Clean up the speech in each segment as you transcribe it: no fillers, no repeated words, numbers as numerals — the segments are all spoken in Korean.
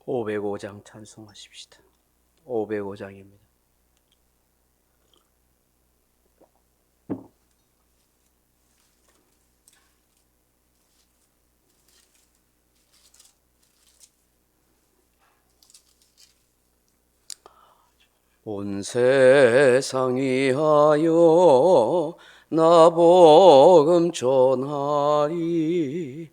505장 찬송하십시다. 505장입니다. 온 세상이 하여 나 복음 전하리.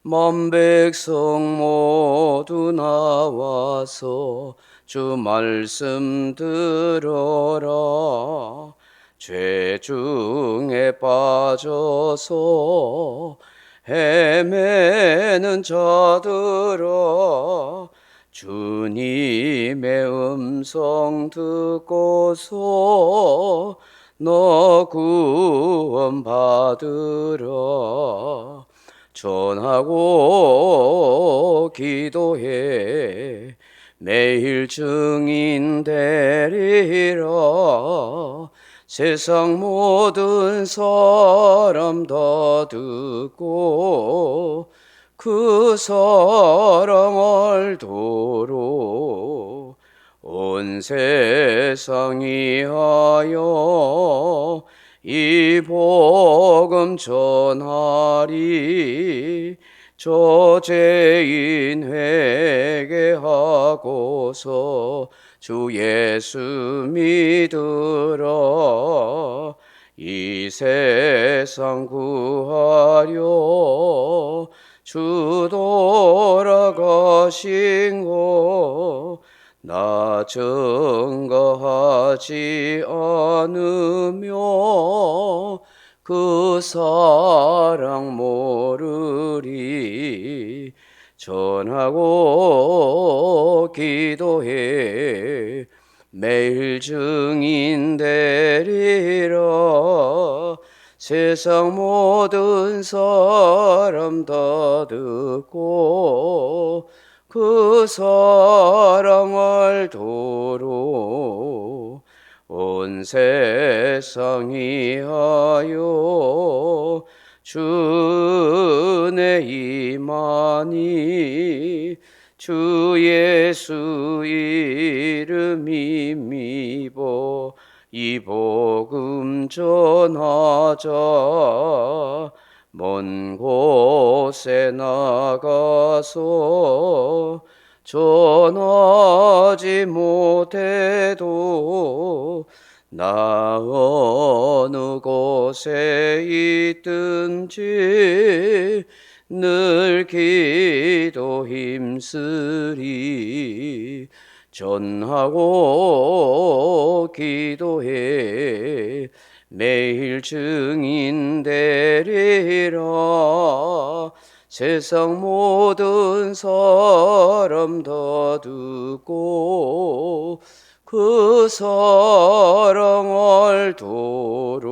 만 백성 모두 나와서 주 말씀 들어라. 죄 중에 빠져서 헤매는 자들아, 주님의 음성 듣고서 너 구원 받으라. 전하고 기도해 매일 증인 되리라. 세상 모든 사람 다 듣고 그 사랑 알도록 온 세상이 하여 이 복음 전하리. 저 죄인 회개하고서 주 예수 믿으라. 이 세상 구하려 주 돌아가신 거 나 증거하지 않으며 그 사랑 모르리. 전하고 기도해 매일 증인 되리라. 세상 모든 사람 다 듣고 그 사랑 알도록 온 세상이 하여 주 은혜 임하니. 주 예수 이름이 미보 이 복음 전하자. 먼 곳에 나가서 전하지 못해도 나 어느 곳에 있든지 늘 기도 힘쓰리. 전하고 기도해 매일 증인 되리라. 세상 모든 사람 다 듣고 그 사랑 알도록.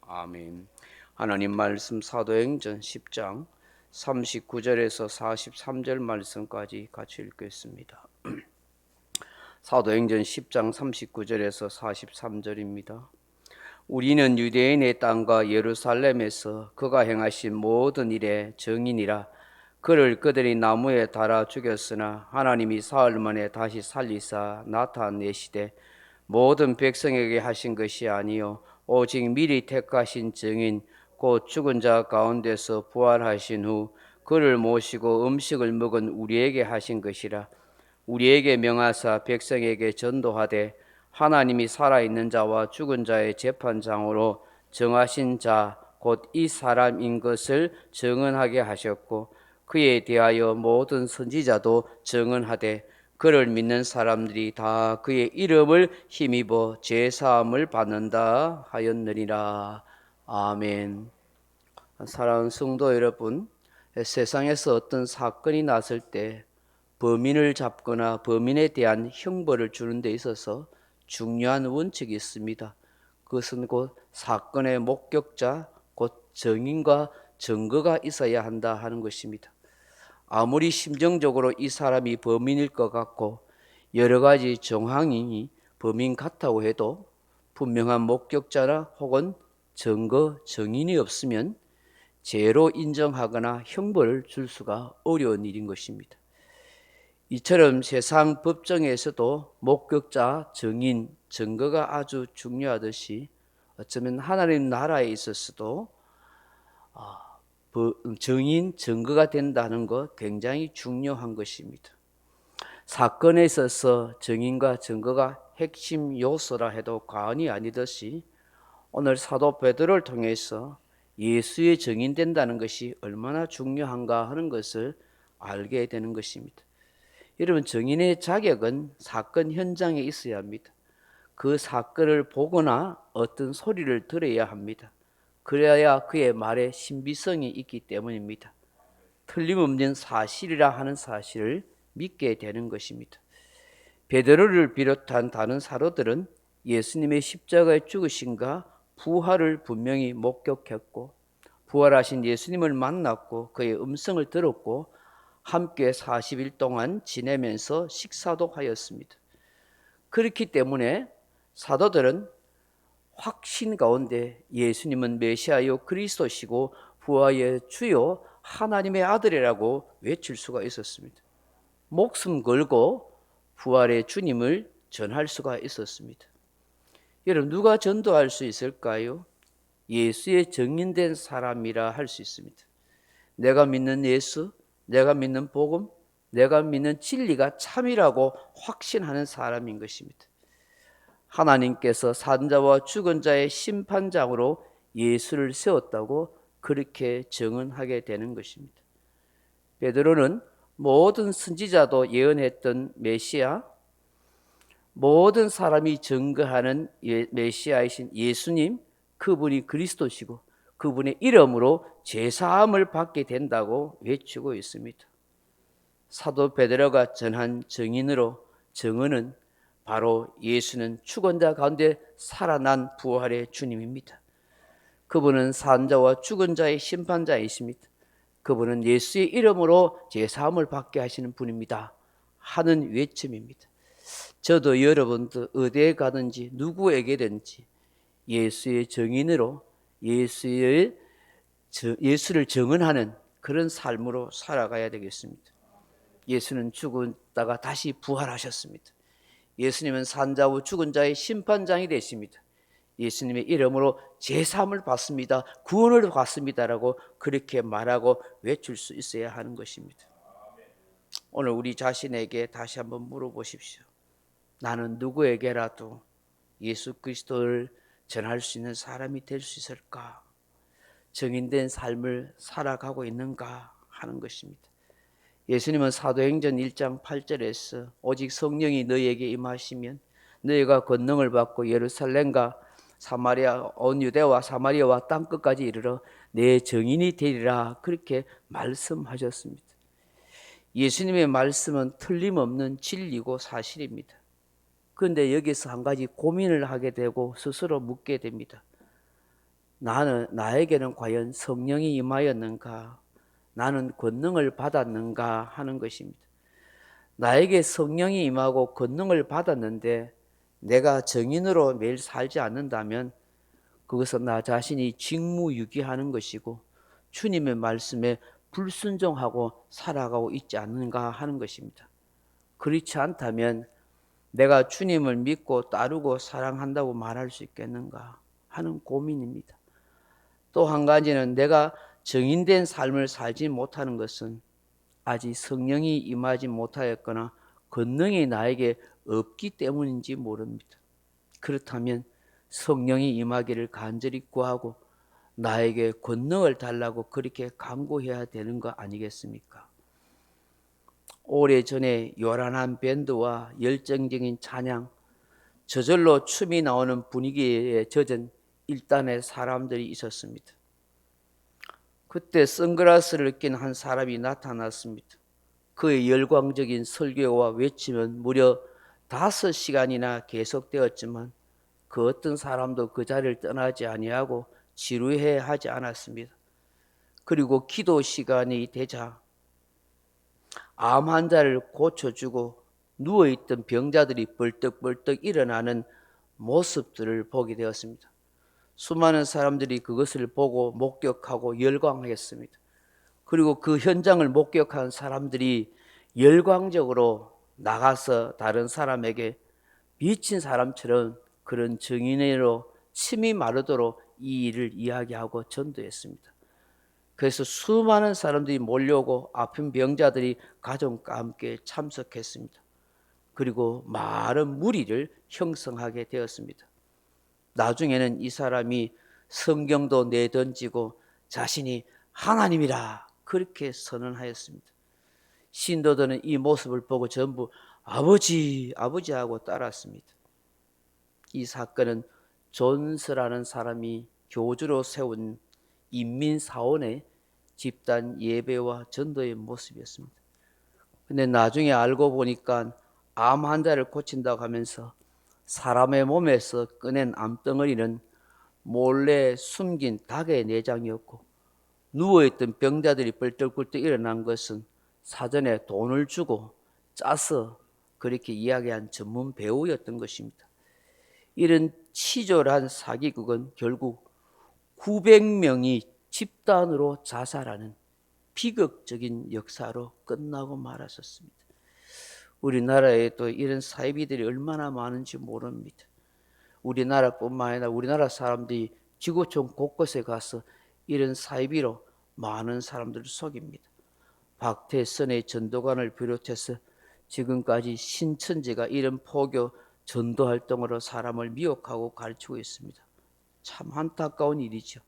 아멘. 하나님 말씀 사도행전 10장 39절에서 43절 말씀까지 같이 읽겠습니다. 사도행전 10장 39절에서 43절입니다. 우리는 유대인의 땅과 예루살렘에서 그가 행하신 모든 일의 증인이라. 그를 그들이 나무에 달아 죽였으나 하나님이 사흘 만에 다시 살리사 나타내시되 모든 백성에게 하신 것이 아니요 오직 미리 택하신 증인 곧 죽은 자 가운데서 부활하신 후 그를 모시고 음식을 먹은 우리에게 하신 것이라. 우리에게 명하사 백성에게 전도하되 하나님이 살아있는 자와 죽은 자의 재판장으로 정하신 자 곧 이 사람인 것을 증언하게 하셨고, 그에 대하여 모든 선지자도 증언하되 그를 믿는 사람들이 다 그의 이름을 힘입어 죄사함을 받는다 하였느니라. 아멘. 사랑하는 성도 여러분, 세상에서 어떤 사건이 났을 때 범인을 잡거나 범인에 대한 형벌을 주는 데 있어서 중요한 원칙이 있습니다. 그것은 곧 사건의 목격자, 곧 증인과 증거가 있어야 한다 하는 것입니다. 아무리 심정적으로 이 사람이 범인일 것 같고 여러 가지 정황이 범인 같다고 해도 분명한 목격자나 혹은 증거, 증인이 없으면 죄로 인정하거나 형벌을 줄 수가 어려운 일인 것입니다. 이처럼 세상 법정에서도 목격자, 증인, 증거가 아주 중요하듯이 어쩌면 하나님 나라에 있어서도 증인, 증거가 된다는 것 굉장히 중요한 것입니다. 사건에 있어서 증인과 증거가 핵심 요소라 해도 과언이 아니듯이 오늘 사도 베드로를 통해서 예수의 증인된다는 것이 얼마나 중요한가 하는 것을 알게 되는 것입니다. 여러분, 증인의 자격은 사건 현장에 있어야 합니다. 그 사건을 보거나 어떤 소리를 들어야 합니다. 그래야 그의 말에 신비성이 있기 때문입니다. 틀림없는 사실이라 하는 사실을 믿게 되는 것입니다. 베드로를 비롯한 다른 사도들은 예수님의 십자가의 죽으심과 부활을 분명히 목격했고 부활하신 예수님을 만났고 그의 음성을 들었고 함께 40일 동안 지내면서 식사도 하였습니다. 그렇기 때문에 사도들은 확신 가운데 예수님은 메시아요 그리스도시고 부활의 주요 하나님의 아들이라고 외칠 수가 있었습니다. 목숨 걸고 부활의 주님을 전할 수가 있었습니다. 여러분, 누가 전도할 수 있을까요? 예수의 증인된 사람이라 할 수 있습니다. 내가 믿는 예수, 내가 믿는 복음, 내가 믿는 진리가 참이라고 확신하는 사람인 것입니다. 하나님께서 산자와 죽은 자의 심판장으로 예수를 세웠다고 그렇게 증언하게 되는 것입니다. 베드로는 모든 선지자도 예언했던 메시아, 모든 사람이 증거하는 메시아이신 예수님, 그분이 그리스도시고 그분의 이름으로 죄사함을 받게 된다고 외치고 있습니다. 사도 베드로가 전한 증언은 바로 예수는 죽은 자 가운데 살아난 부활의 주님입니다. 그분은 산자와 죽은 자의 심판자이십니다. 그분은 예수의 이름으로 죄사함을 받게 하시는 분입니다 하는 외침입니다. 저도 여러분도 어디에 가든지 누구에게든지 예수의 증인으로 예수를 증언하는 그런 삶으로 살아가야 되겠습니다. 예수는 죽었다가 다시 부활하셨습니다. 예수님은 산자와 죽은 자의 심판장이 되십니다. 예수님의 이름으로 제사함을 받습니다. 구원을 받습니다라고 그렇게 말하고 외칠 수 있어야 하는 것입니다. 오늘 우리 자신에게 다시 한번 물어보십시오. 나는 누구에게라도 예수 그리스도를 전할 수 있는 사람이 될 수 있을까? 증인된 삶을 살아가고 있는가 하는 것입니다. 예수님은 사도행전 1장 8절에서 오직 성령이 너희에게 임하시면 너희가 권능을 받고 예루살렘과 사마리아 온 유대와 사마리아와 땅끝까지 이르러 내 증인이 되리라 그렇게 말씀하셨습니다. 예수님의 말씀은 틀림없는 진리고 사실입니다. 그런데 여기서 한 가지 고민을 하게 되고 스스로 묻게 됩니다. 나에게는 과연 성령이 임하였는가? 나는 권능을 받았는가 하는 것입니다. 나에게 성령이 임하고 권능을 받았는데 내가 증인으로 매일 살지 않는다면 그것은 나 자신이 직무유기하는 것이고 주님의 말씀에 불순종하고 살아가고 있지 않는가 하는 것입니다. 그렇지 않다면 내가 주님을 믿고 따르고 사랑한다고 말할 수 있겠는가 하는 고민입니다. 또 한 가지는 내가 증인된 삶을 살지 못하는 것은 아직 성령이 임하지 못하였거나 권능이 나에게 없기 때문인지 모릅니다. 그렇다면 성령이 임하기를 간절히 구하고 나에게 권능을 달라고 그렇게 간구해야 되는 거 아니겠습니까? 오래전에 요란한 밴드와 열정적인 찬양, 저절로 춤이 나오는 분위기에 젖은 일단의 사람들이 있었습니다. 그때 선글라스를 낀 한 사람이 나타났습니다. 그의 열광적인 설교와 외침은 무려 5시간이나 계속되었지만 그 어떤 사람도 그 자리를 떠나지 아니하고 지루해 하지 않았습니다. 그리고 기도 시간이 되자 암 환자를 고쳐주고 누워있던 병자들이 벌떡벌떡 일어나는 모습들을 보게 되었습니다. 수많은 사람들이 그것을 보고 목격하고 열광하였습니다. 그리고 그 현장을 목격한 사람들이 열광적으로 나가서 다른 사람에게 미친 사람처럼 그런 증인으로 침이 마르도록 이 일을 이야기하고 전도했습니다. 그래서 수많은 사람들이 몰려오고 아픈 병자들이 가족과 함께 참석했습니다. 그리고 많은 무리를 형성하게 되었습니다. 나중에는 이 사람이 성경도 내던지고 자신이 하나님이라 그렇게 선언하였습니다. 신도들은 이 모습을 보고 전부 아버지, 아버지 하고 따랐습니다. 이 사건은 존스라는 사람이 교주로 세운 인민사원의 집단 예배와 전도의 모습이었습니다. 근데 나중에 알고 보니까 암 환자를 고친다고 하면서 사람의 몸에서 꺼낸 암덩어리는 몰래 숨긴 닭의 내장이었고, 누워있던 병자들이 벌떡벌떡 일어난 것은 사전에 돈을 주고 짜서 그렇게 이야기한 전문 배우였던 것입니다. 이런 치졸한 사기극은 결국 900명이 집단으로 자살하는 비극적인 역사로 끝나고 말았었습니다. 우리나라에 또 이런 사이비들이 얼마나 많은지 모릅니다. 우리나라뿐만 아니라 우리나라 사람들이 지구촌 곳곳에 가서 이런 사이비로 많은 사람들을 속입니다. 박태선의 전도관을 비롯해서 지금까지 신천지가 이런 포교 전도 활동으로 사람을 미혹하고 가르치고 있습니다. 참 안타까운 일이죠.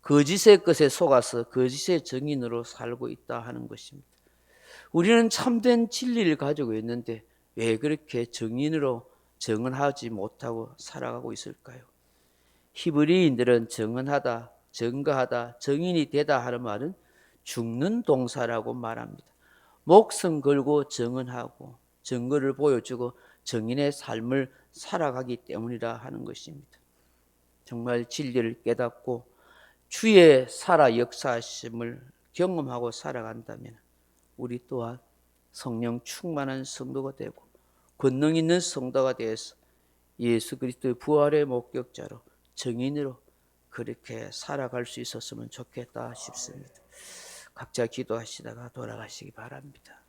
거짓의 것에 속아서 거짓의 증인으로 살고 있다 하는 것입니다. 우리는 참된 진리를 가지고 있는데 왜 그렇게 증인으로 증언하지 못하고 살아가고 있을까요? 히브리인들은 증언하다, 증거하다, 증인이 되다 하는 말은 죽는 동사라고 말합니다. 목숨 걸고 증언하고 증거를 보여주고 증인의 삶을 살아가기 때문이라 하는 것입니다. 정말 진리를 깨닫고 주의 살아 역사하심을 경험하고 살아간다면 우리 또한 성령 충만한 성도가 되고 권능 있는 성도가 되어서 예수 그리스도의 부활의 목격자로 증인으로 그렇게 살아갈 수 있었으면 좋겠다 싶습니다. 각자 기도하시다가 돌아가시기 바랍니다.